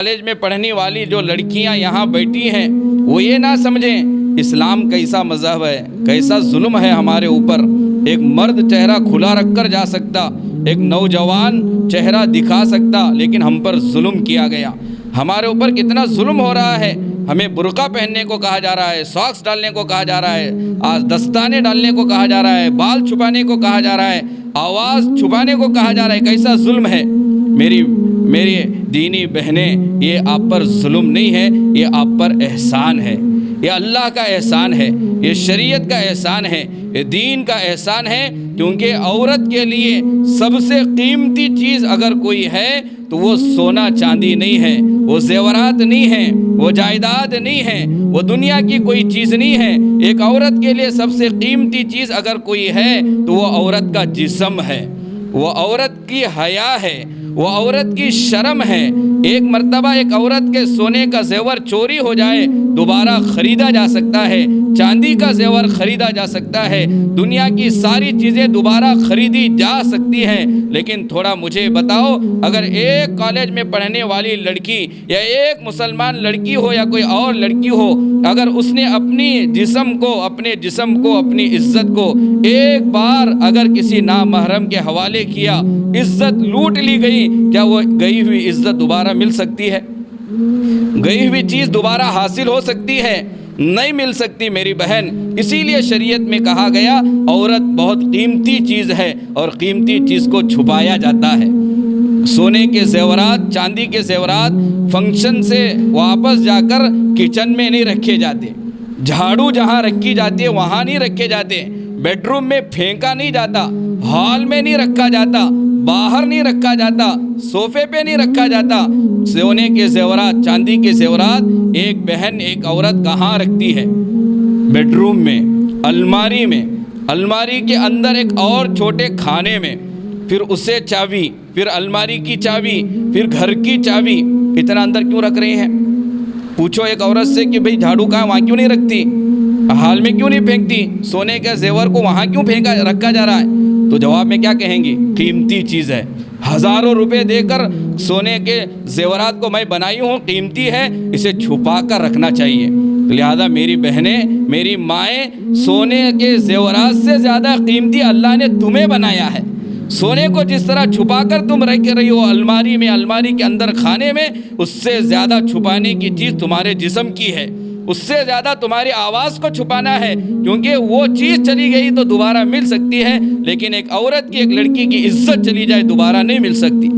College میں پڑھنے والی جو لڑکیاں یہاں بیٹھی ہیں وہ یہ نہ سمجھیں اسلام کیسا مذہب ہے، کیسا ظلم ہے ہمارے اوپر۔ ایک مرد چہرہ کھلا رکھ کر جا سکتا، ایک نوجوان چہرہ دکھا سکتا، لیکن ہم پر ظلم کیا گیا۔ ہمارے اوپر کتنا ظلم ہو رہا ہے۔ ہمیں برقع پہننے کو کہا جا رہا ہے، ساکس ڈالنے کو کہا جا رہا ہے، دستانے ڈالنے کو کہا جا رہا ہے، بال چھپانے کو کہا جا رہا ہے، آواز چھپانے کو کہا جا رہا ہے۔ کیسا ظلم ہے۔ میری دینی بہنیں، یہ آپ پر ظلم نہیں ہے، یہ آپ پر احسان ہے، یہ اللہ کا احسان ہے، یہ شریعت کا احسان ہے، یہ دین کا احسان ہے۔ کیونکہ عورت کے لیے سب سے قیمتی چیز اگر کوئی ہے تو وہ سونا چاندی نہیں ہے، وہ زیورات نہیں ہیں، وہ جائیداد نہیں ہے، وہ دنیا کی کوئی چیز نہیں ہے۔ ایک عورت کے لیے سب سے قیمتی چیز اگر کوئی ہے تو وہ عورت کا جسم ہے، وہ عورت کی حیا ہے، وہ عورت کی شرم ہے۔ ایک مرتبہ ایک عورت کے سونے کا زیور چوری ہو جائے دوبارہ خریدا جا سکتا ہے، چاندی کا زیور خریدا جا سکتا ہے، دنیا کی ساری چیزیں دوبارہ خریدی جا سکتی ہیں، لیکن تھوڑا مجھے بتاؤ، اگر ایک کالج میں پڑھنے والی لڑکی یا ایک مسلمان لڑکی ہو یا کوئی اور لڑکی ہو، اگر اس نے اپنے جسم کو اپنی عزت کو ایک بار اگر کسی نامحرم کے حوالے کیا، عزت لوٹ لی گئی، کیا وہ گئی ہوئی عزت دوبارہ مل سکتی ہے؟ گئی ہوئی چیز دوبارہ حاصل ہو سکتی ہے؟ نہیں مل سکتی میری بہن۔ اسی لیے شریعت میں کہا گیا عورت بہت قیمتی چیز ہے اور قیمتی چیز کو چھپایا جاتا ہے۔ سونے کے زیورات، چاندی کے زیورات فنکشن سے واپس جا کر کچن میں نہیں رکھے جاتے، جھاڑو جہاں رکھی جاتی ہے وہاں نہیں رکھے جاتے، بیڈ روم میں پھینکا نہیں جاتا، ہال میں نہیں رکھا جاتا، باہر نہیں رکھا جاتا، صوفے پہ نہیں رکھا جاتا۔ سونے کے زیورات، چاندی کے زیورات ایک بہن، ایک عورت کہاں رکھتی ہے؟ بیڈ روم میں، الماری میں، الماری کے اندر ایک اور چھوٹے کھانے میں، پھر اسے چابی، پھر الماری کی چابی، پھر گھر کی چابی، اتنا اندر کیوں رکھ رہی ہیں؟ پوچھو ایک عورت سے کہ بھئی جھاڑو کہاں، وہاں کیوں نہیں رکھتی؟ حال میں کیوں نہیں پھینکتی؟ سونے کے زیور کو وہاں کیوں رکھا جا رہا ہے؟ تو جواب میں کیا کہیں گی؟ قیمتی چیز ہے، ہزاروں روپے دے کر سونے کے زیورات کو میں بنائی ہوں، قیمتی ہے، اسے چھپا کر رکھنا چاہیے۔ لہذا میری بہنیں، میری مائیں، سونے کے زیورات سے زیادہ قیمتی اللہ نے تمہیں بنایا ہے۔ سونے کو جس طرح چھپا کر تم رکھ رہی ہو الماری میں، الماری کے اندر کھانے میں، اس سے زیادہ چھپانے کی چیز تمہارے جسم کی ہے، اس سے زیادہ تمہاری آواز کو چھپانا ہے، کیونکہ وہ چیز چلی گئی تو دوبارہ مل سکتی ہے، لیکن ایک عورت کی، ایک لڑکی کی عزت چلی جائے دوبارہ نہیں مل سکتی۔